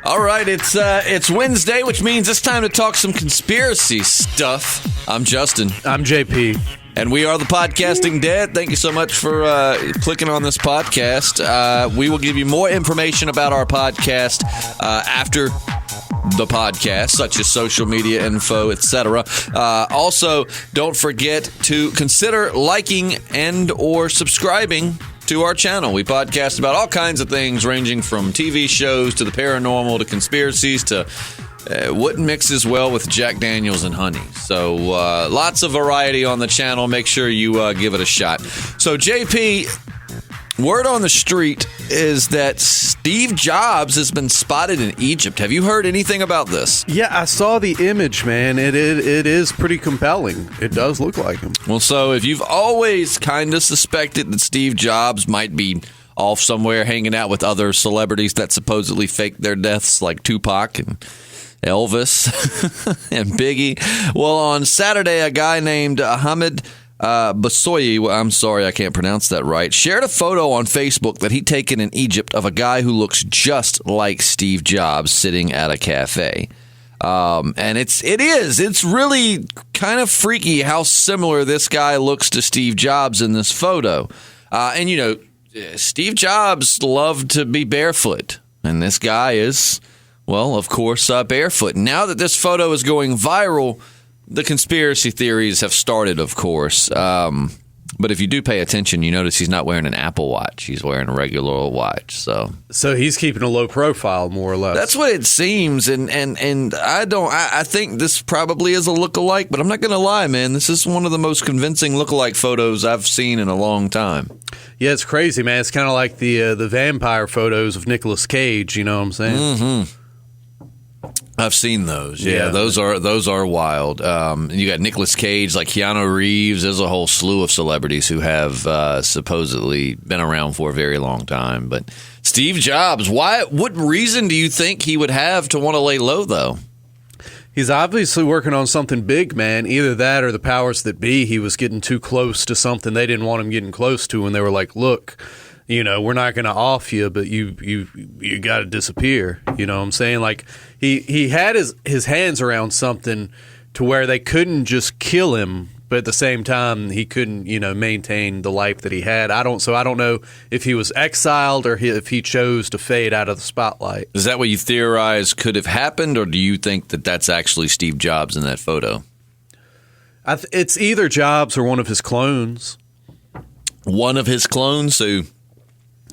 All right, it's Wednesday, which means it's time to talk some conspiracy stuff. I'm Justin. I'm JP. And we are the Podcasting Dead. Thank you so much for clicking on this podcast. We will give you more information about our podcast after the podcast, such as social media info, etc. Also, don't forget to consider liking and or subscribing to our channel. We podcast about all kinds of things, ranging from TV shows to the paranormal to conspiracies to what mixes well with Jack Daniels and honey. So lots of variety on the channel. Make sure you give it a shot. So JP, word on the street is that Steve Jobs has been spotted in Egypt. Have you heard anything about this? Yeah, I saw the image, man. It is pretty compelling. It does look like him. Well, so if you've always kind of suspected that Steve Jobs might be off somewhere hanging out with other celebrities that supposedly faked their deaths, like Tupac and Elvis and Biggie. Well, on Saturday, a guy named Ahmed Basoyi, I'm sorry, I can't pronounce that right, shared a photo on Facebook that he'd taken in Egypt of a guy who looks just like Steve Jobs sitting at a cafe. And it's really kind of freaky how similar this guy looks to Steve Jobs in this photo. And, you know, Steve Jobs loved to be barefoot, and this guy is, well, of course, barefoot. Now that this photo is going viral, the conspiracy theories have started, of course. But if you do pay attention, you notice he's not wearing an Apple Watch. He's wearing a regular old watch. So he's keeping a low profile, more or less. That's what it seems. And I think this probably is a lookalike, but I'm not going to lie, man. This is one of the most convincing lookalike photos I've seen in a long time. Yeah, it's crazy, man. It's kind of like the vampire photos of Nicolas Cage. You know what I'm saying? Mm-hmm. I've seen those. Yeah, those are wild. You got Nicolas Cage, like Keanu Reeves. There's a whole slew of celebrities who have supposedly been around for a very long time. But Steve Jobs, what reason do you think he would have to want to lay low, though? He's obviously working on something big, man. Either that or the powers that be. He was getting too close to something they didn't want him getting close to, and they were like, look, you know, we're not going to off you, but you got to disappear. You know what I'm saying? Like, he had his hands around something to where they couldn't just kill him, but at the same time, he couldn't, you know, maintain the life that he had. I don't know if he was exiled or if he chose to fade out of the spotlight. Is that what you theorize could have happened, or do you think that that's actually Steve Jobs in that photo? It's either Jobs or one of his clones. One of his clones? So,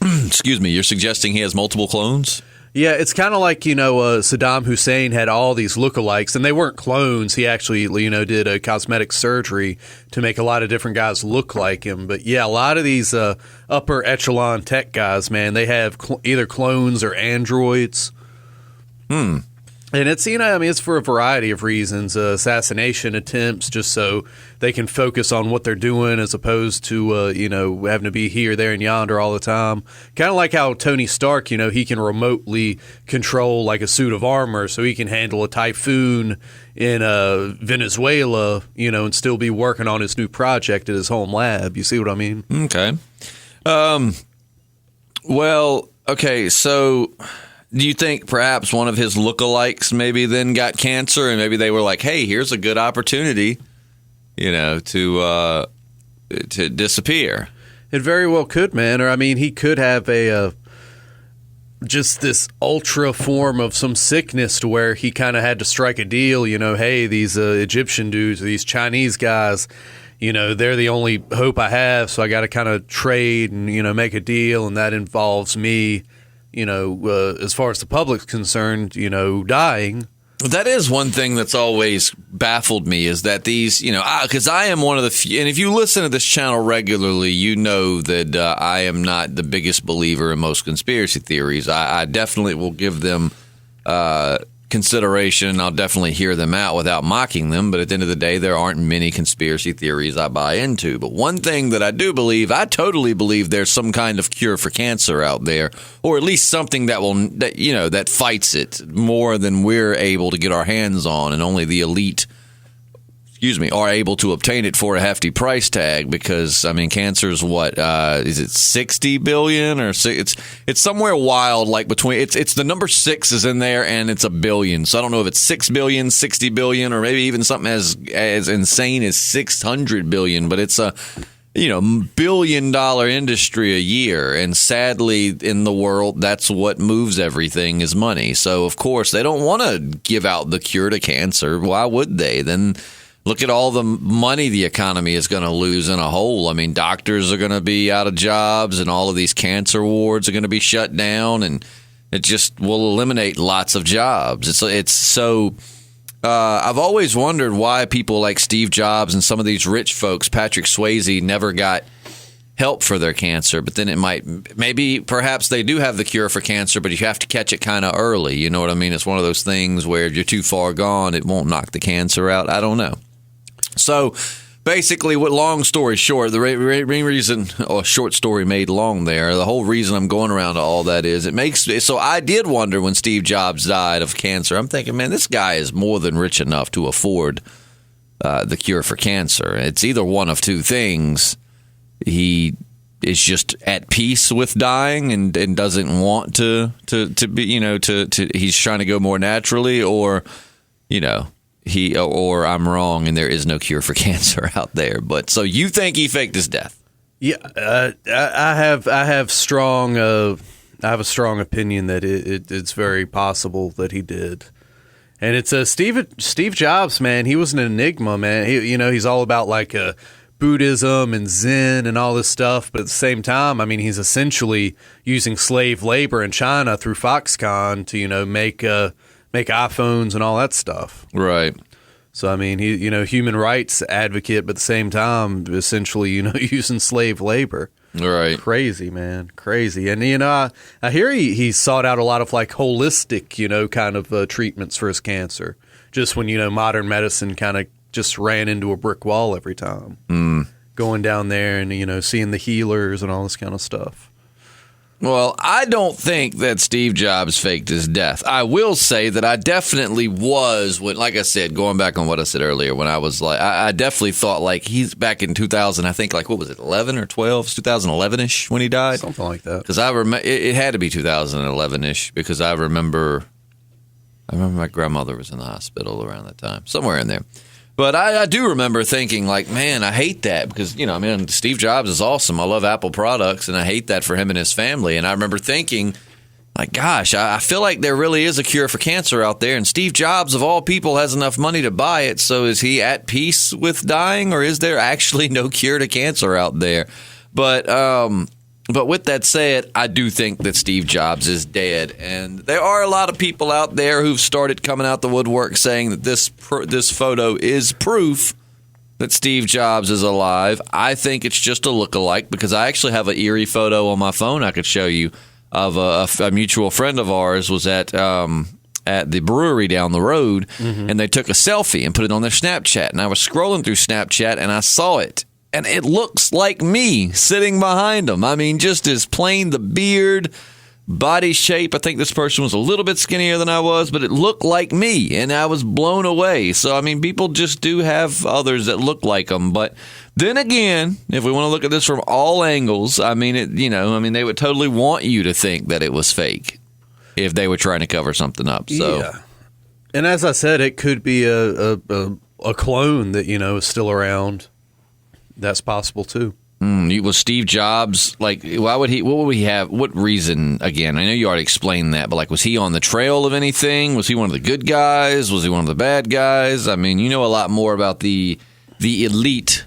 excuse me, you're suggesting he has multiple clones? Yeah, it's kind of like, you know, Saddam Hussein had all these lookalikes, and they weren't clones. He actually, you know, did a cosmetic surgery to make a lot of different guys look like him. But yeah, a lot of these upper echelon tech guys, man, they have either clones or androids. And it's, you know, I mean, it's for a variety of reasons. Assassination attempts, just so they can focus on what they're doing as opposed to, you know, having to be here, there, and yonder all the time. Kind of like how Tony Stark, you know, he can remotely control like a suit of armor, so he can handle a typhoon in Venezuela, you know, and still be working on his new project at his home lab. You see what I mean? Okay. Well, okay, so do you think perhaps one of his lookalikes maybe then got cancer, and maybe they were like, hey, here's a good opportunity, you know, to disappear? It very well could, man. Or, I mean, he could have just this ultra form of some sickness to where he kind of had to strike a deal, you know, hey, these Egyptian dudes, these Chinese guys, you know, they're the only hope I have, so I got to kind of trade and, you know, make a deal, and that involves me, you know, as far as the public's concerned, you know, dying. That is one thing that's always baffled me, is that these, you know, because I am one of the few, and if you listen to this channel regularly, you know that I am not the biggest believer in most conspiracy theories. I definitely will give them consideration. I'll definitely hear them out without mocking them. But at the end of the day, there aren't many conspiracy theories I buy into. But one thing that I do believe, I totally believe there's some kind of cure for cancer out there, or at least something that fights it more than we're able to get our hands on, and only the elite, are able to obtain it for a hefty price tag because, I mean, cancer's what, is it 60 billion or it's somewhere wild, like between, it's the number 6 is in there and it's a billion. So I don't know if it's 6 billion, 60 billion, or maybe even something as insane as 600 billion, but it's a, $1 billion industry a year. And sadly, in the world, that's what moves everything is money. So, of course, they don't want to give out the cure to cancer. Why would they? Then look at all the money the economy is going to lose in a hole. I mean, doctors are going to be out of jobs and all of these cancer wards are going to be shut down. And it just will eliminate lots of jobs. It's so... I've always wondered why people like Steve Jobs and some of these rich folks, Patrick Swayze, never got help for their cancer. But then perhaps they do have the cure for cancer, but you have to catch it kind of early. You know what I mean? It's one of those things where if you're too far gone, it won't knock the cancer out. I don't know. So basically, long story short, the main reason, or short story made long there, the whole reason I'm going around to all that is so I did wonder when Steve Jobs died of cancer. I'm thinking, man, this guy is more than rich enough to afford the cure for cancer. It's either one of two things. He is just at peace with dying and doesn't want to be, he's trying to go more naturally, or, or I'm wrong and there is no cure for cancer out there. But so you think he faked his death? Yeah, I have a strong opinion that it's very possible that he did. And it's Steve Jobs, man. He was an enigma, man. He's all about like Buddhism and Zen and all this stuff, but at the same time, I mean, he's essentially using slave labor in China through Foxconn to make iPhones and all that stuff. Right. So, I mean, he, human rights advocate, but at the same time, essentially, using slave labor. Right. Crazy, man. Crazy. And, I hear he sought out a lot of like holistic, kind of treatments for his cancer. Just when, modern medicine kind of just ran into a brick wall every time. Going down there and, seeing the healers and all this kind of stuff. Well, I don't think that Steve Jobs faked his death. I will say that I definitely was, like I said, going back on what I said earlier, when I was like, I definitely thought like he's back in 2000, I think like, what was it, 11 or 12? 2011-ish when he died? Something like that. Because I remember, it had to be 2011-ish because I remember my grandmother was in the hospital around that time, somewhere in there. But I do remember thinking, like, man, I hate that because, Steve Jobs is awesome. I love Apple products, and I hate that for him and his family. And I remember thinking, like, gosh, I feel like there really is a cure for cancer out there, and Steve Jobs, of all people, has enough money to buy it. So is he at peace with dying, or is there actually no cure to cancer out there? But with that said, I do think that Steve Jobs is dead, and there are a lot of people out there who've started coming out the woodwork saying that this photo is proof that Steve Jobs is alive. I think it's just a lookalike because I actually have an eerie photo on my phone I could show you of a mutual friend of ours was at the brewery down the road, and they took a selfie and put it on their Snapchat, and I was scrolling through Snapchat, and I saw it. And it looks like me sitting behind him. I mean, just as plain, the beard, body shape. I think this person was a little bit skinnier than I was, but it looked like me, and I was blown away. So, I mean, people just do have others that look like them. But then again, if we want to look at this from all angles, I mean, they would totally want you to think that it was fake if they were trying to cover something up. So, yeah. And as I said, it could be a clone that, is still around. That's possible too. Was Steve Jobs like? Why would he? What would he have? What reason? Again, I know you already explained that, but like, was he on the trail of anything? Was he one of the good guys? Was he one of the bad guys? I mean, you know a lot more about the elite,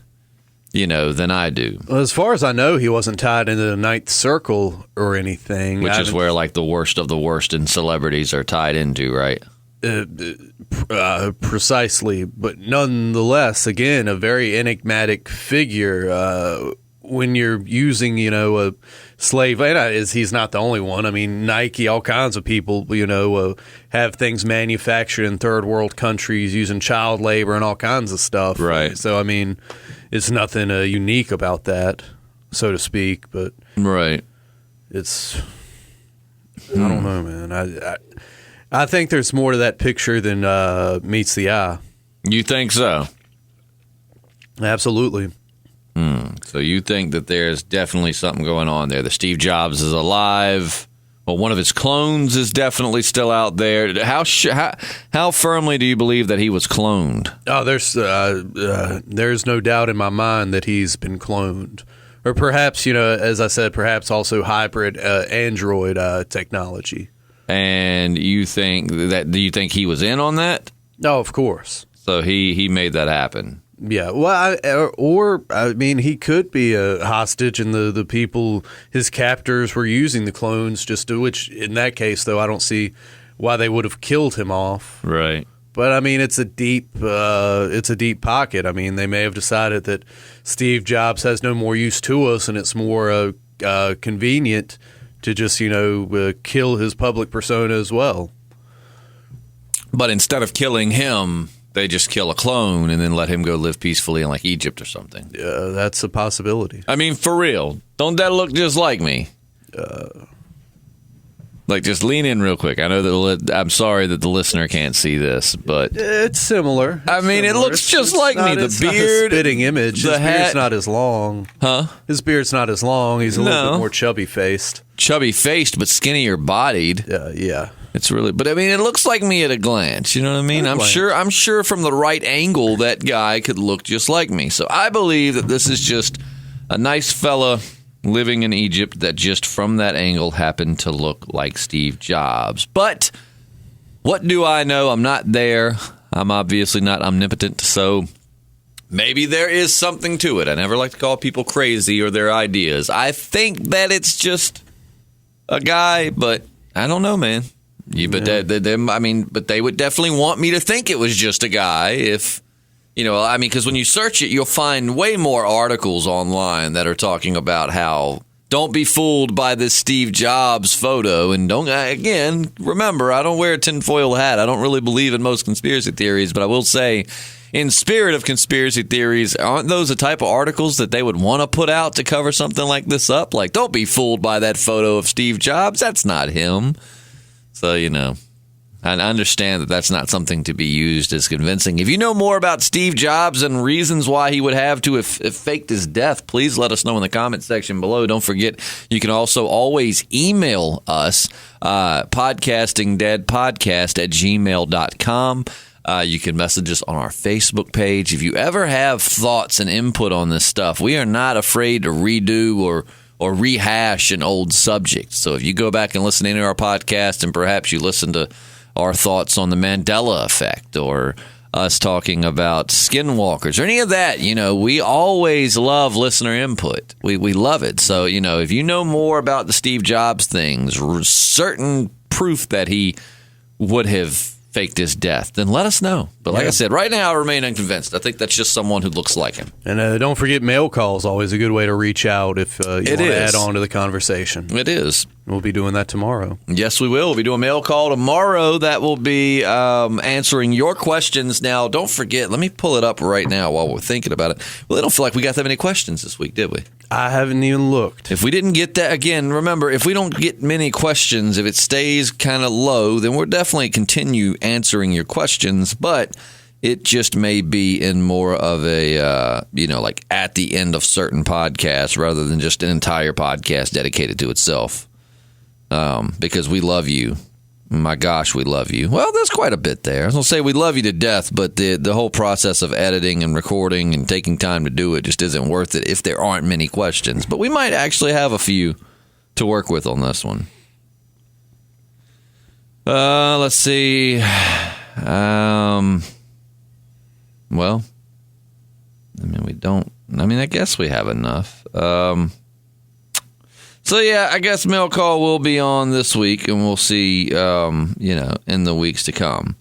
than I do. Well, as far as I know, he wasn't tied into the Ninth Circle or anything, which is where like the worst of the worst in celebrities are tied into, right? Precisely, but nonetheless, again, a very enigmatic figure. When you're using, a slave, and he's not the only one. I mean, Nike, all kinds of people, have things manufactured in third world countries using child labor and all kinds of stuff. Right. So, I mean, it's nothing unique about that, so to speak. But right, it's I don't know, man. I think there's more to that picture than meets the eye. You think so? Absolutely. So you think that there's definitely something going on there. That Steve Jobs is alive. Well, one of his clones is definitely still out there. How firmly do you believe that he was cloned? Oh, there's no doubt in my mind that he's been cloned. Or perhaps, as I said, perhaps also hybrid android technology. And do you think he was in on that? Oh, of course. So he made that happen. Yeah, well, I mean, he could be a hostage, and the people, his captors, were using the clones. Which, in that case, though, I don't see why they would have killed him off. Right. But I mean, it's a deep pocket. I mean, they may have decided that Steve Jobs has no more use to us, and it's more convenient to just kill his public persona as well. But instead of killing him, they just kill a clone and then let him go live peacefully in like Egypt or something. That's a possibility. I mean, for real, don't that look just like me? Like, just lean in real quick. I know that I'm sorry that the listener can't see this, but it's similar. I mean, it looks just like me. The beard, not a spitting image. His beard's not as long. Huh? His beard's not as long. He's a little bit more chubby faced. Chubby faced, but skinnier bodied. Yeah. It's really, but I mean, it looks like me at a glance. You know what I mean? I'm sure from the right angle that guy could look just like me. So I believe that this is just a nice fella living in Egypt that just from that angle happened to look like Steve Jobs. But what do I know? I'm not there. I'm obviously not omnipotent. So maybe there is something to it. I never like to call people crazy or their ideas. I think that it's just a guy, but I don't know, man. But they would definitely want me to think it was just a guy if, because when you search it, you'll find way more articles online that are talking about how don't be fooled by this Steve Jobs photo. And remember, I don't wear a tinfoil hat. I don't really believe in most conspiracy theories, but I will say, in spirit of conspiracy theories, aren't those the type of articles that they would want to put out to cover something like this up? Like, don't be fooled by that photo of Steve Jobs. That's not him. So, I understand that that's not something to be used as convincing. If you know more about Steve Jobs and reasons why he would have to have faked his death, please let us know in the comment section below. Don't forget, you can also always email us, podcastingdeadpodcast@gmail.com. You can message us on our Facebook page. If you ever have thoughts and input on this stuff, we are not afraid to redo or rehash an old subject. So if you go back and listen to any of our podcast and perhaps you listen to our thoughts on the Mandela effect or us talking about skinwalkers or any of that, we always love listener input. We love it. So, if you know more about the Steve Jobs things, certain proof that he would have faked his death, then let us know. But like I said, right now I remain unconvinced. I think that's just someone who looks like him. And don't forget, mail call is always a good way to reach out if you want to add on to the conversation. It is. We'll be doing that tomorrow. Yes, we will. We'll be doing mail call tomorrow. That will be answering your questions. Now, don't forget, let me pull it up right now while we're thinking about it. Well, I don't feel like we got that many questions this week, did we? I haven't even looked. If we didn't get that, again, remember, if we don't get many questions, if it stays kind of low, then we'll definitely continue answering your questions, but it just may be in more of a, like at the end of certain podcasts rather than just an entire podcast dedicated to itself. Because we love you. My gosh, we love you. Well, there's quite a bit there. I was going to say we love you to death, but the whole process of editing and recording and taking time to do it just isn't worth it if there aren't many questions. But we might actually have a few to work with on this one. Let's see. Well, I guess we have enough. So, yeah, I guess mail call will be on this week, and we'll see, in the weeks to come.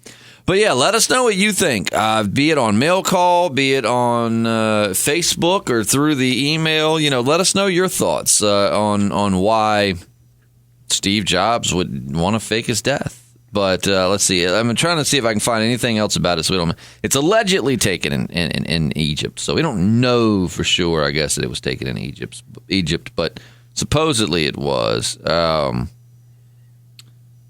But, yeah, let us know what you think, be it on mail call, be it on Facebook or through the email. Let us know your thoughts on why Steve Jobs would want to fake his death. But let's see. I'm trying to see if I can find anything else about it. So we don't. It's allegedly taken in Egypt, so we don't know for sure. I guess that it was taken in Egypt, but supposedly it was.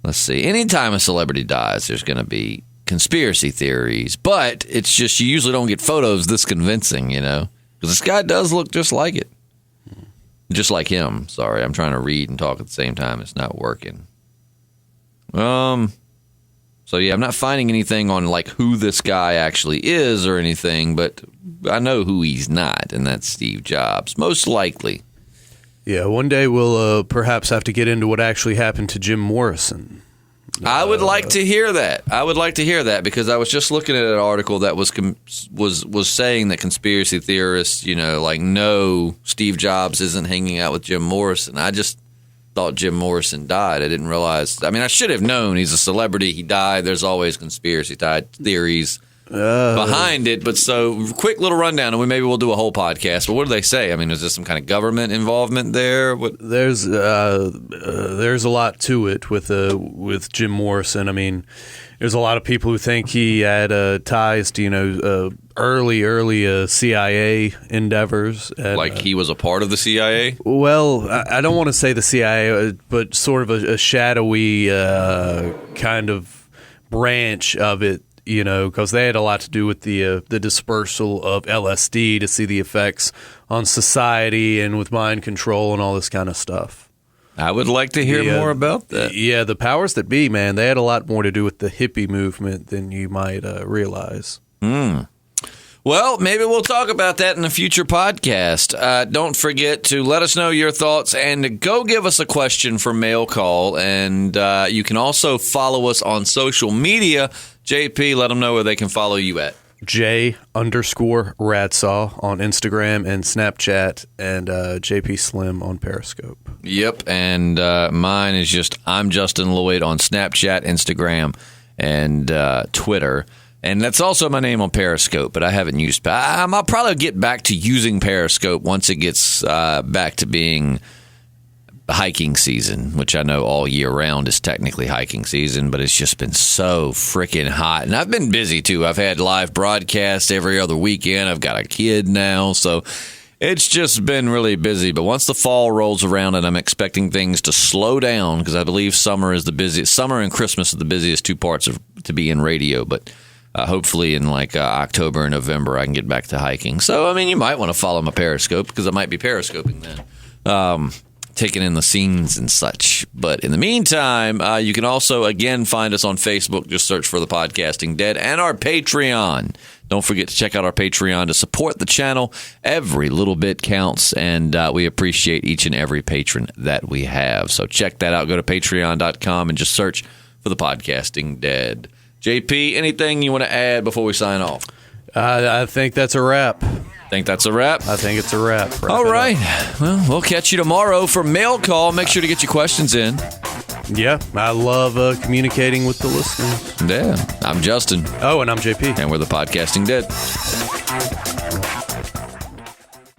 Let's see. Anytime a celebrity dies, there's going to be conspiracy theories, but it's just you usually don't get photos this convincing, because this guy does look just like it. Just like him. Sorry, I'm trying to read and talk at the same time. It's not working. So yeah, I'm not finding anything on like who this guy actually is or anything, but I know who he's not, and that's Steve Jobs, most likely. Yeah, one day we'll perhaps have to get into what actually happened to Jim Morrison. I would like to hear that. I would like to hear that because I was just looking at an article that was saying that conspiracy theorists, no, Steve Jobs isn't hanging out with Jim Morrison. I just thought Jim Morrison died. I didn't realize. I mean, I should have known he's a celebrity. He died. There's always conspiracy theories behind it. But so quick little rundown, and maybe we'll do a whole podcast. But what do they say? I mean, is there some kind of government involvement there? There's a lot to it with Jim Morrison. I mean, there's a lot of people who think he had ties to early CIA endeavors. Like he was a part of the CIA? Well, I don't want to say the CIA, but sort of a shadowy kind of branch of it. Because they had a lot to do with the dispersal of LSD to see the effects on society and with mind control and all this kind of stuff. I would like to hear more about that. Yeah, the powers that be, man, they had a lot more to do with the hippie movement than you might realize. Well, maybe we'll talk about that in a future podcast. Don't forget to let us know your thoughts and to go give us a question for mail call. And you can also follow us on social media. JP, let them know where they can follow you at. J_Radsaw on Instagram and Snapchat, and JPSLIM on Periscope. Yep, and mine is just I'm Justin Lloyd on Snapchat, Instagram, and Twitter. And that's also my name on Periscope, but I haven't used. I'll probably get back to using Periscope once it gets back to being hiking season, which I know all year round is technically hiking season, but it's just been so freaking hot. And I've been busy, too. I've had live broadcasts every other weekend. I've got a kid now, so it's just been really busy. But once the fall rolls around and I'm expecting things to slow down, because I believe summer is the busiest. Summer and Christmas are the busiest two parts to be in radio, but hopefully in October and November I can get back to hiking. So, I mean, you might want to follow my Periscope because I might be Periscoping then. Taking in the scenes and such. But in the meantime, you can also, again, find us on Facebook. Just search for The Podcasting Dead and our Patreon. Don't forget to check out our Patreon to support the channel. Every little bit counts, and we appreciate each and every patron that we have. So check that out. Go to patreon.com and just search for The Podcasting Dead. JP, anything you want to add before we sign off? I think that's a wrap. Think that's a wrap? I think it's a wrap. All right. Well, we'll catch you tomorrow for Mail Call. Make sure to get your questions in. Yeah, I love communicating with the listeners. Yeah, I'm Justin. Oh, and I'm JP. And we're The Podcasting Dead.